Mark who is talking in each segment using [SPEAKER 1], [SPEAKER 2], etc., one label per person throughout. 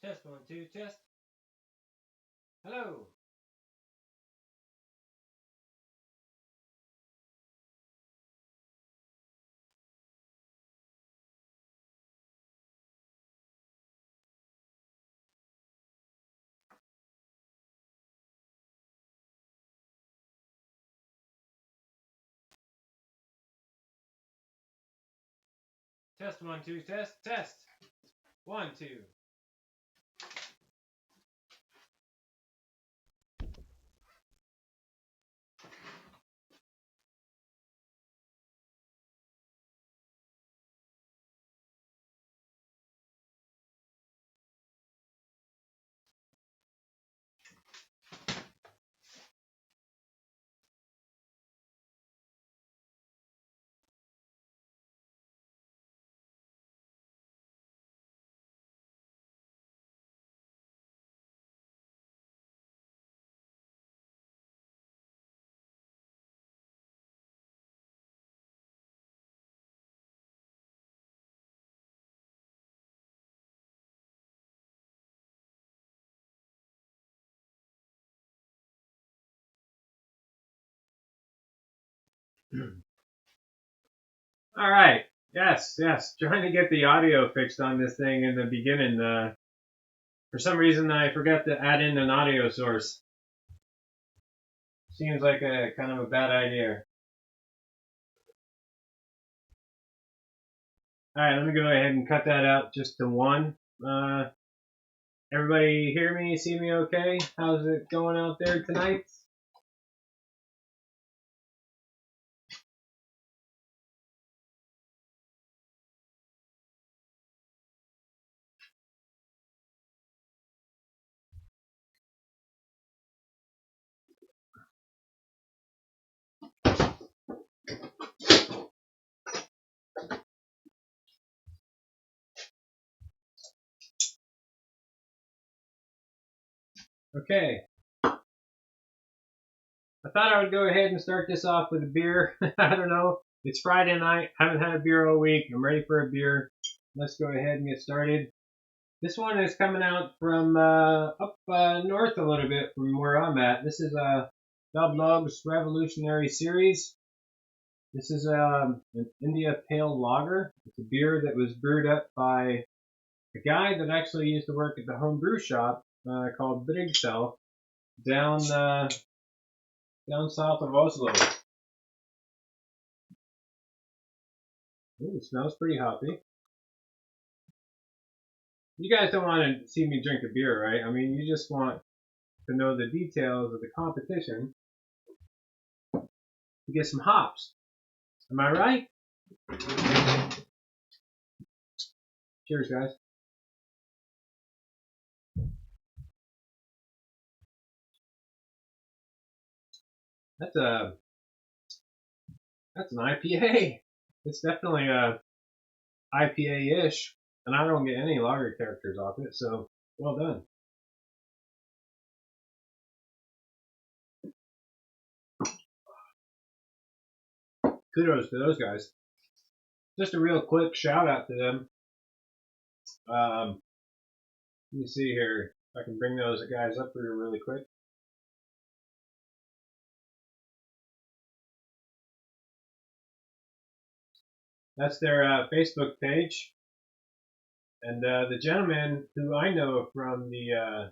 [SPEAKER 1] Test 1, 2, test. Hello. Test 1, 2, test, test. 1, 2. All right. Yes. Trying to get the audio fixed on this thing in the beginning. For some reason, I forgot to add in an audio source. Seems like a kind of a bad idea. All right. Let me go ahead and cut that out just to 1. Everybody hear me? See me okay? How's it going out there tonight? Okay. I thought I would go ahead and start this off with a beer. I don't know. It's Friday night. Haven't had a beer all week. I'm ready for a beer. Let's go ahead and get started. This one is coming out from up north a little bit from where I'm at. This is Dublog's Revolutionary Series. This is an India Pale Lager. It's a beer that was brewed up by a guy that actually used to work at the home brew shop called Brigself down south of Oslo. Ooh, it smells pretty hoppy. You guys don't want to see me drink a beer, right? I mean, you just want to know the details of the competition to get some hops. Am I right? Cheers, guys. That's an IPA. It's definitely a IPA-ish, and I don't get any lager characters off it, so well done. Kudos to those guys. Just a real quick shout out to them. Let me see here if I can bring those guys up here really quick. That's their Facebook page. And the gentleman who I know from the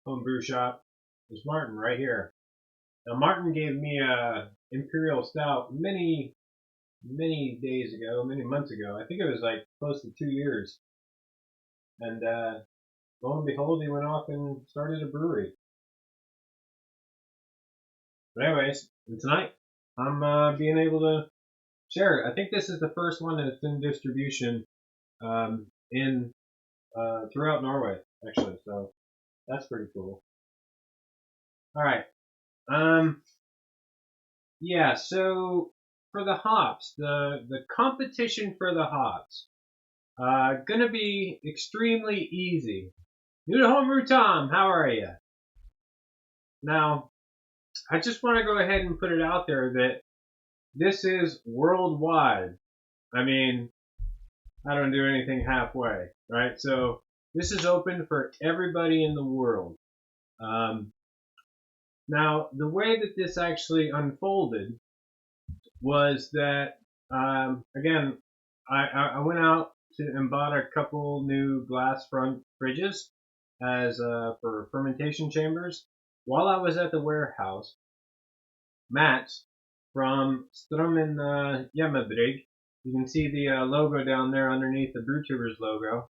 [SPEAKER 1] homebrew shop is Martin right here. Now Martin gave me a Imperial Stout many days ago, many months ago. I think it was like close to 2 years. And lo and behold, he went off and started a brewery. But anyways, and tonight I'm being able to share it. I think this is the first one that's in distribution in throughout Norway, actually. So that's pretty cool. All right. Yeah. So for the hops, the competition for the hops, gonna be extremely easy. New to Homebrew Tom, how are you? Now, I just want to go ahead and put it out there that this is worldwide. I mean, I don't do anything halfway, right? So this is open for everybody in the world. Now, the way that this actually unfolded was that, again, I went out and bought a couple new glass front fridges as for fermentation chambers. While I was at the warehouse, Matt from Strømmen Hjemmebryg, you can see the logo down there underneath the Brewtubers logo.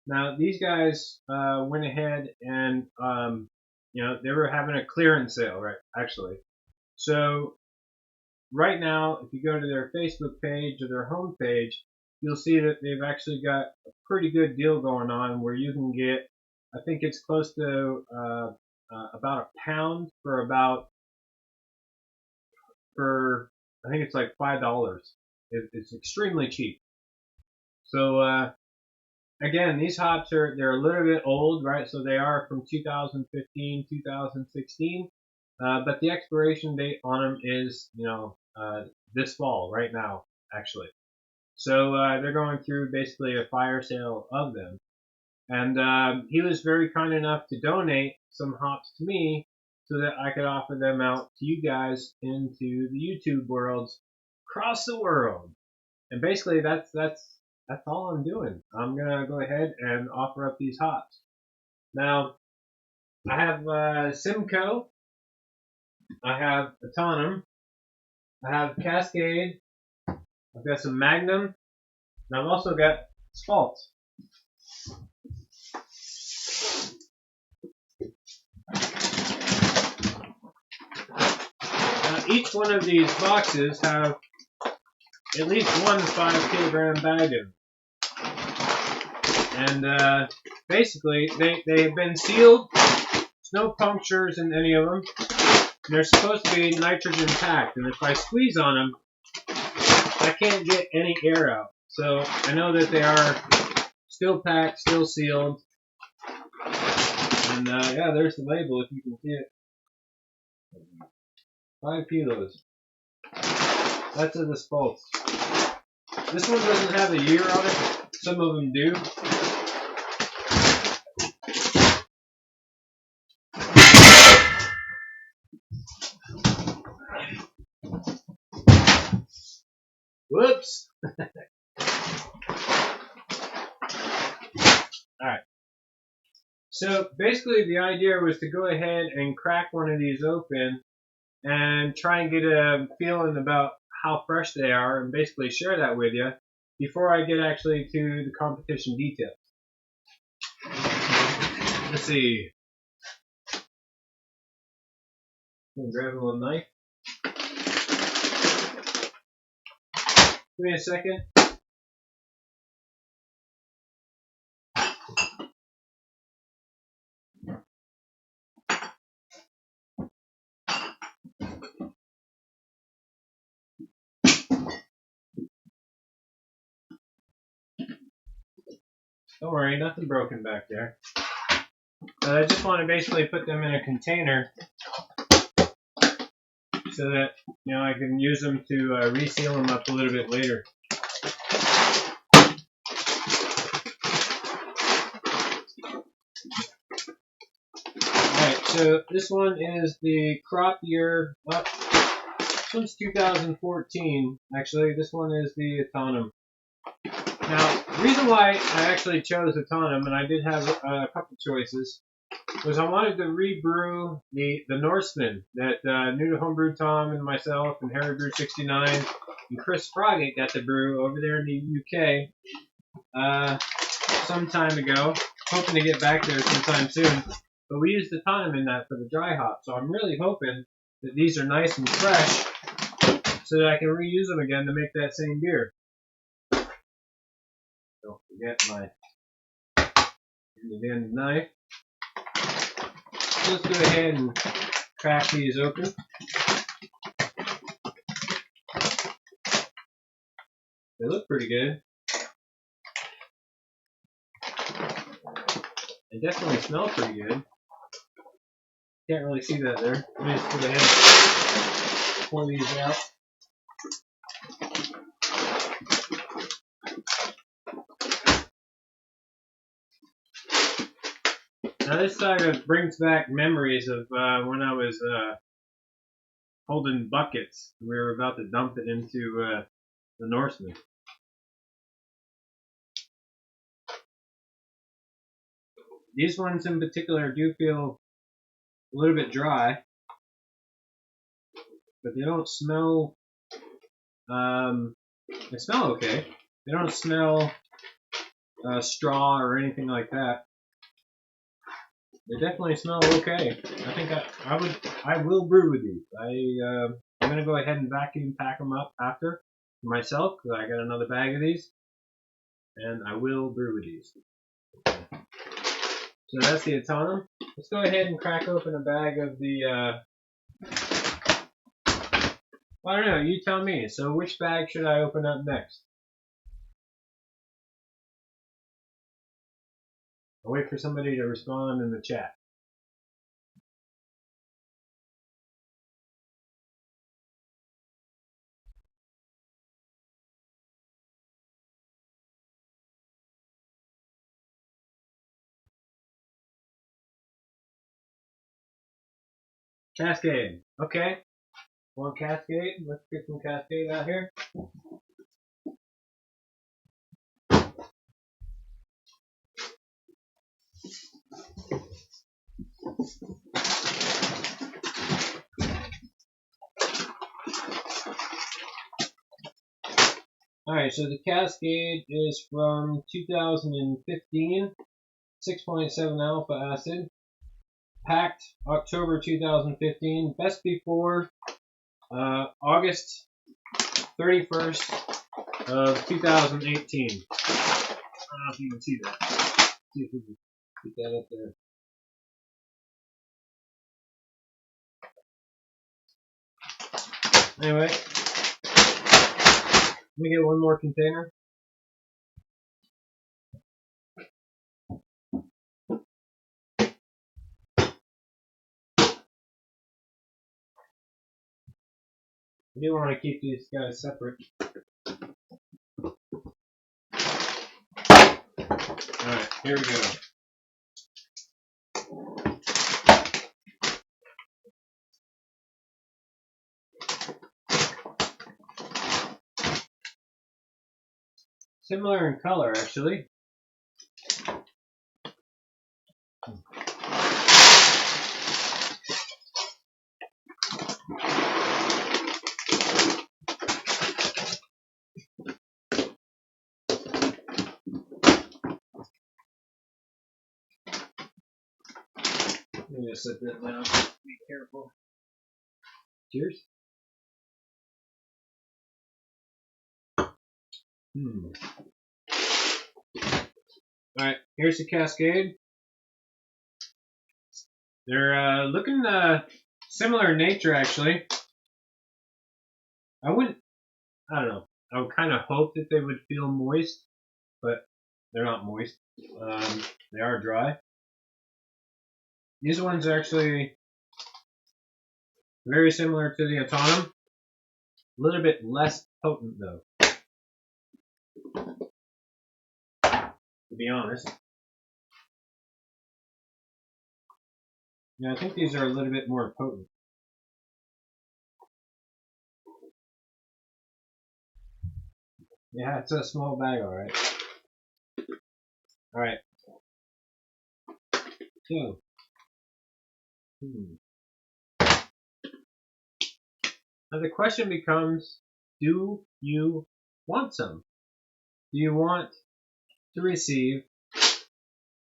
[SPEAKER 1] Now, these guys went ahead and, they were having a clearance sale, right, actually. So, right now, if you go to their Facebook page or their home page, you'll see that they've actually got a pretty good deal going on where you can get, I think it's close to about a pound for I think it's like $5. It's extremely cheap. So, again, these hops they're a little bit old, right? So they are from 2015, 2016. But the expiration date on them is, this fall, right now, actually. So they're going through basically a fire sale of them. And he was very kind enough to donate some hops to me so that I could offer them out to you guys into the YouTube worlds across the world. And basically that's all I'm doing. I'm gonna go ahead and offer up these hops. Now, I have Simcoe, I have Autonome, I have Cascade, I've got some Magnum, and I've also got Spalt. Now, each one of these boxes have at least one 5 kilogram bag in them. And basically, they have been sealed. There's no punctures in any of them. And they're supposed to be nitrogen packed. And if I squeeze on them, I can't get any air out. So I know that they are still packed, still sealed. And yeah, there's the label if you can see it. 5 kilos. That's of the Spalts. This one doesn't have a year on it. Some of them do. Whoops! Alright. So basically the idea was to go ahead and crack one of these open and try and get a feeling about how fresh they are and basically share that with you before I get actually to the competition details. Let's see. I'm gonna grab a little knife. Give me a second. Don't worry, nothing broken back there. I just want to basically put them in a container so that I can use them to reseal them up a little bit later. Alright, so this one is the crop year. This one's 2014. Actually, this one is the Autonome. Now, the reason why I actually chose Autonome, and I did have a couple choices, was I wanted to rebrew the Norseman that New to Homebrew Tom and myself and Harry Brew 69 and Chris Froggatt got to brew over there in the UK some time ago. Hoping to get back there sometime soon. But we used Autonome in that for the dry hop, so I'm really hoping that these are nice and fresh so that I can reuse them again to make that same beer. Don't forget my end knife. Let's go ahead and crack these open. They look pretty good. They definitely smell pretty good. Can't really see that there. Let me just go ahead and pour these out. Now this saga brings back memories of when I was holding buckets. We were about to dump it into the Norseman. These ones in particular do feel a little bit dry, but they don't smell. They smell okay. They don't smell straw or anything like that. They definitely smell okay. I think I will brew with these. I'm gonna go ahead and vacuum pack them up after for myself because I got another bag of these, and I will brew with these. So that's the Autumn. Let's go ahead and crack open a bag of the. I don't know. You tell me. So which bag should I open up next? I'll wait for somebody to respond in the chat. Cascade. Okay. Want Cascade? Let's get some Cascade out here. Alright, so the Cascade is from 2015, 6.7 alpha acid, packed October 2015, best before August 31st of 2018. I don't know if you can see that. See if we can get that up there. Anyway, let me get one more container. I do want to keep these guys separate. Alright, here we go. Similar in color, actually. Let me just set that down. Be careful. Cheers. Alright, here's the Cascade. They're looking similar in nature, actually. I don't know. I would kind of hope that they would feel moist, but they're not moist. They are dry. These ones are actually very similar to the Autumn. A little bit less potent, though. To be honest. Yeah, I think these are a little bit more potent. Yeah, it's a small bag, alright. Alright. So. Now the question becomes, do you want some? Do you want to receive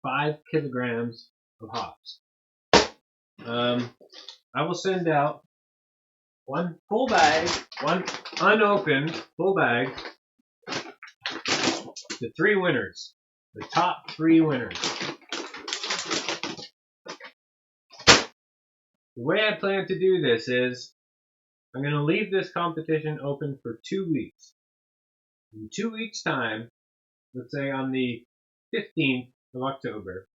[SPEAKER 1] 5 kilograms of hops? I will send out one full bag, one unopened full bag to 3 winners. The top 3 winners. The way I plan to do this is I'm going to leave this competition open for 2 weeks. In 2 weeks' time, let's say on the 15th of October,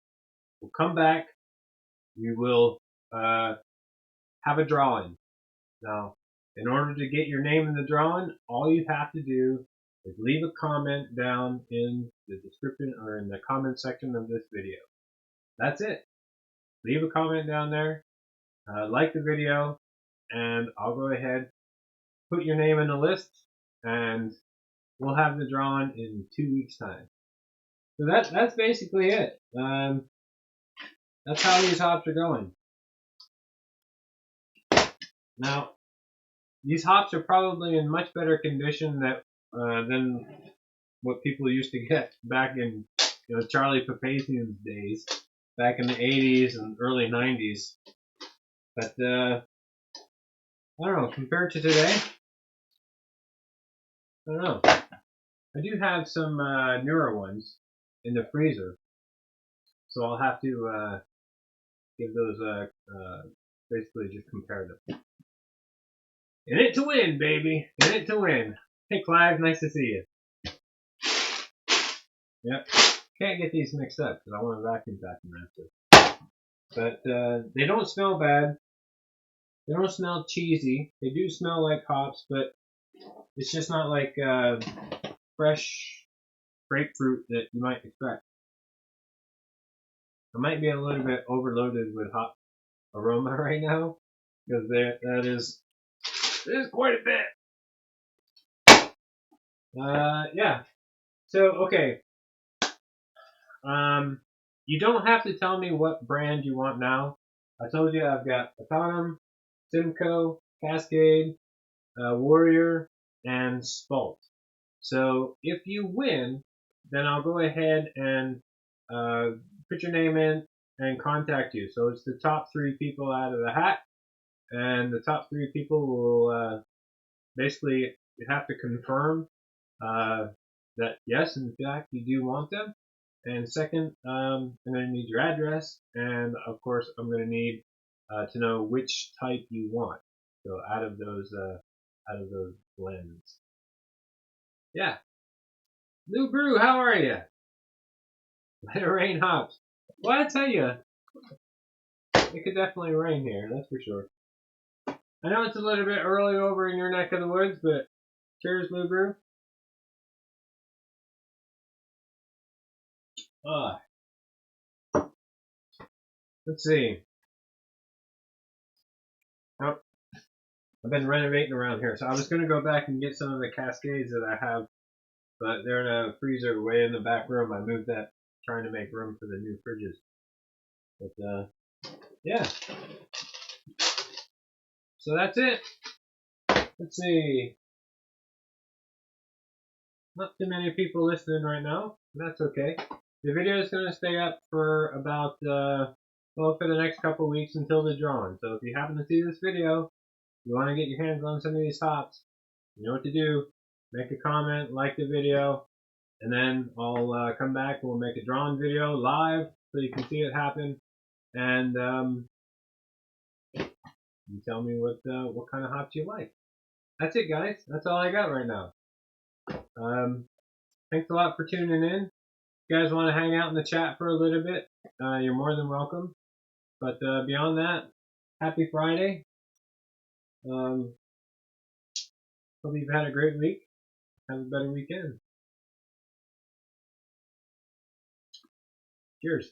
[SPEAKER 1] we'll come back. We will have a drawing. Now, in order to get your name in the drawing, all you have to do is leave a comment down in the description or in the comment section of this video. That's it. leave a comment down there, like the video, and I'll go ahead, put your name in the list, and we'll have the drawing in 2 weeks' time. So that's basically it. That's how these hops are going. Now, these hops are probably in much better condition than what people used to get back in Charlie Papazian's days, back in the 80s and early 90s. But I don't know, compared to today, I don't know. I do have some newer ones in the freezer, so I'll have to give those basically just compare them. In it to win, baby. In it to win. Hey, Clive, nice to see you. Yep. Can't get these mixed up because I want to vacuum pack them after. But they don't smell bad. They don't smell cheesy. They do smell like hops, but it's just not like fresh grapefruit that you might expect. I might be a little bit overloaded with hop aroma right now because that is quite a bit. Yeah. So okay. You don't have to tell me what brand you want now. I told you I've got Autumn, Simcoe, Cascade, Warrior, and Spalt. So if you win, then I'll go ahead and put your name in and contact you. So it's the top 3 people out of the hat, and the top 3 people will basically have to confirm that yes, in fact, you do want them. And second, I'm going to need your address, and of course, I'm going to need to know which type you want. So out of those blends. Yeah. Lou Brew, how are you? Let it rain hops. Well, I tell you, it could definitely rain here, that's for sure. I know it's a little bit early over in your neck of the woods, but cheers, Lou Brew. Let's see. Oh, I've been renovating around here, so I was going to go back and get some of the Cascades that I have, but they're in a freezer way in the back room. I moved that, trying to make room for the new fridges. But yeah. So that's it. Let's see. Not too many people listening right now. That's okay. The video is going to stay up for about, for the next couple weeks until the drawing. So if you happen to see this video, you want to get your hands on some of these hops, you know what to do. Make a comment, like the video, and then I'll come back and we'll make a drawing video live so you can see it happen. And you tell me what kind of hops you like. That's it, guys. That's all I got right now. Thanks a lot for tuning in. If you guys want to hang out in the chat for a little bit, you're more than welcome. But beyond that, happy Friday. Hope you've had a great week. Have a better weekend. Cheers.